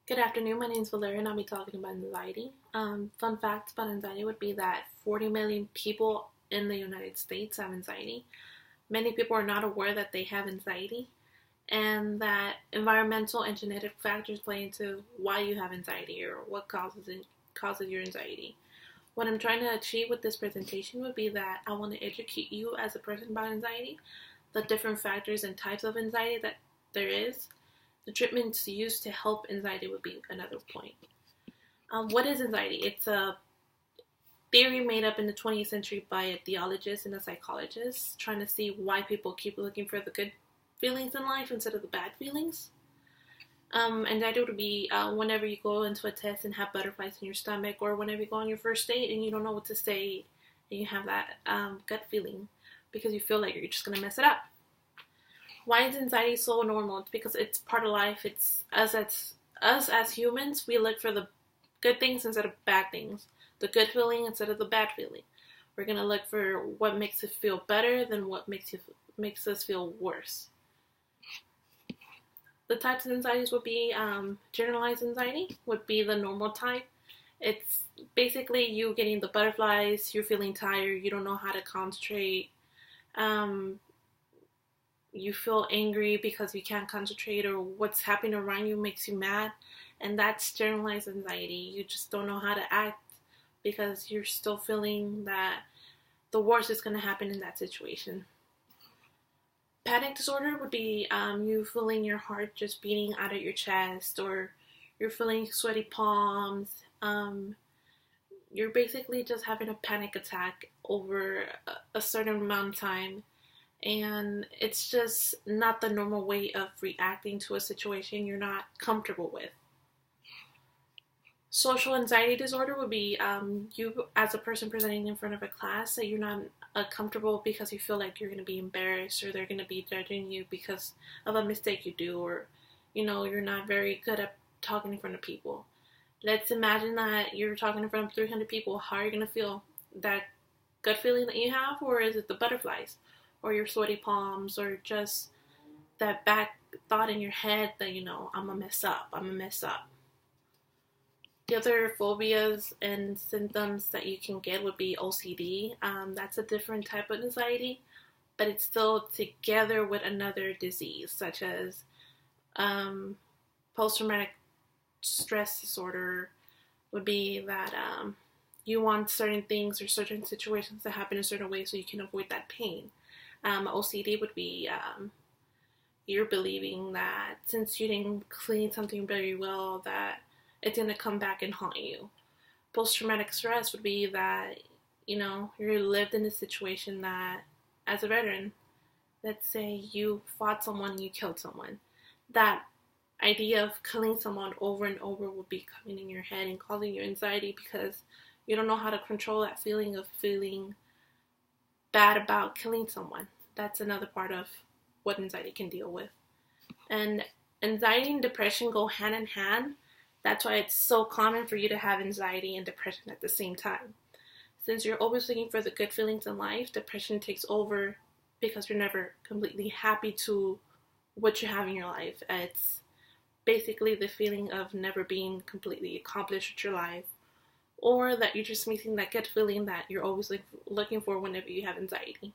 Good afternoon. My name is Valeria, and I'll be talking about anxiety. Fun facts about anxiety would be that 40 million people in the United States have anxiety. Many people are not aware that they have anxiety, and that environmental and genetic factors play into why you have anxiety or what causes your anxiety. What I'm trying to achieve with this presentation would be that I want to educate you as a person about anxiety, the different factors and types of anxiety that there is. The treatments used to help anxiety would be another point. What is anxiety? It's a theory made up in the 20th century by a theologist and a psychologist trying to see why people keep looking for the good feelings in life instead of the bad feelings. Anxiety would be whenever you go into a test and have butterflies in your stomach, or whenever you go on your first date and you don't know what to say and you have that gut feeling because you feel like you're just going to mess it up. Why is anxiety so normal? It's because it's part of life. It's us as humans. We look for the good things instead of bad things, the good feeling instead of the bad feeling. We're gonna look for what makes us feel better than what makes us feel worse. The types of anxieties would be generalized anxiety would be the normal type. It's basically you getting the butterflies, you're feeling tired, you don't know how to concentrate. Um, you feel angry because you can't concentrate, or what's happening around you makes you mad, and that's generalized anxiety. You just don't know how to act because you're still feeling that the worst is going to happen in that situation. Panic disorder would be you feeling your heart just beating out of your chest, or you're feeling sweaty palms. You're basically just having a panic attack over a certain amount of time, and it's just not the normal way of reacting to a situation you're not comfortable with. Social anxiety disorder would be you as a person presenting in front of a class that you're not comfortable because you feel like you're going to be embarrassed, or they're going to be judging you because of a mistake you do, or you're not very good at talking in front of people. Let's imagine that you're talking in front of 300 people. How are you going to feel? That gut feeling that you have, or is it the butterflies, or your sweaty palms, or just that back thought in your head that I'm gonna mess up, I'm gonna mess up. The other phobias and symptoms that you can get would be OCD. That's a different type of anxiety, but it's still together with another disease, such as post-traumatic stress disorder. Would be that you want certain things or certain situations to happen in a certain way so you can avoid that pain. OCD would be you're believing that since you didn't clean something very well, that it's going to come back and haunt you. Post-traumatic stress would be that, you lived in a situation that, as a veteran, let's say you fought someone and you killed someone. That idea of killing someone over and over will be coming in your head and causing you anxiety because you don't know how to control that feeling of feeling bad about killing someone. That's another part of what anxiety can deal with. And anxiety and depression go hand in hand. That's why it's so common for you to have anxiety and depression at the same time. Since you're always looking for the good feelings in life, depression takes over because you're never completely happy to what you have in your life. It's basically the feeling of never being completely accomplished with your life, or that you're just missing that good feeling that you're always looking for whenever you have anxiety.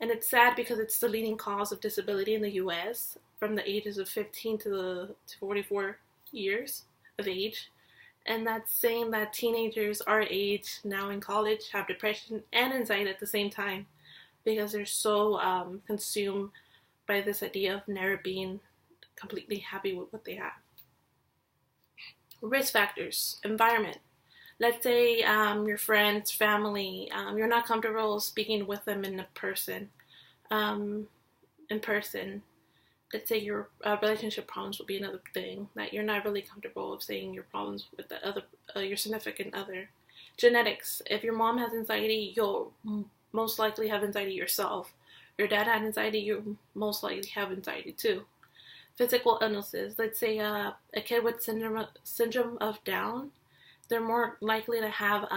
And it's sad because it's the leading cause of disability in the U.S. from the ages of 15 to 44 years of age. And that's saying that teenagers our age now in college have depression and anxiety at the same time because they're so consumed by this idea of never being completely happy with what they have. Risk factors, environment. Let's say your friends, family, you're not comfortable speaking with them in person. In person, let's say your relationship problems will be another thing that you're not really comfortable with saying your problems with the other, your significant other. Genetics. If your mom has anxiety, you'll most likely have anxiety yourself. Your dad had anxiety, you'll most likely have anxiety too. Physical illnesses. Let's say a kid with syndrome of Down, they're more likely to have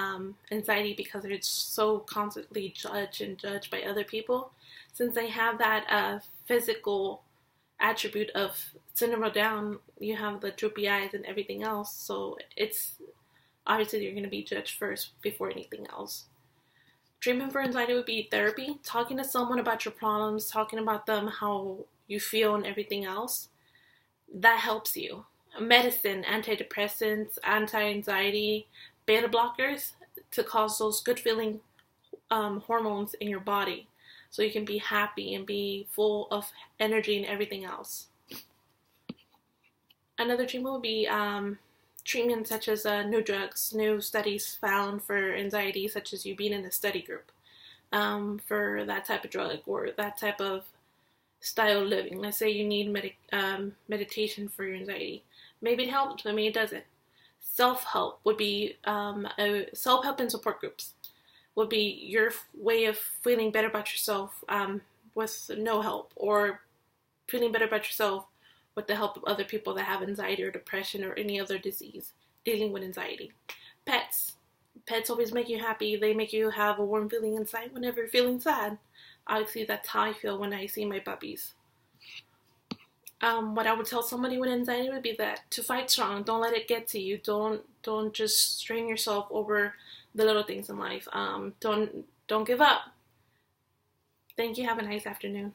anxiety because they're so constantly judged by other people. Since they have that physical attribute of Syndrome of Down. You have the droopy eyes and everything else, so it's obviously you're going to be judged first before anything else. Treatment for anxiety would be therapy, talking to someone about your problems, talking about them, how you feel, and everything else. That helps you. Medicine, antidepressants, anti-anxiety, beta blockers to cause those good feeling hormones in your body so you can be happy and be full of energy and everything else. Another treatment would be treatments such as new drugs, new studies found for anxiety, such as you being in a study group for that type of drug or that type of style of living. Let's say you need meditation for your anxiety. Maybe it helps, maybe it doesn't. Self-help would be self-help and support groups would be your way of feeling better about yourself with no help, or feeling better about yourself with the help of other people that have anxiety or depression or any other disease dealing with anxiety. Pets always make you happy. They make you have a warm feeling inside whenever you're feeling sad. Obviously, that's how I feel when I see my puppies. What I would tell somebody with anxiety would be that to fight strong. Don't let it get to you. Don't just strain yourself over the little things in life. Don't give up. Thank you. Have a nice afternoon.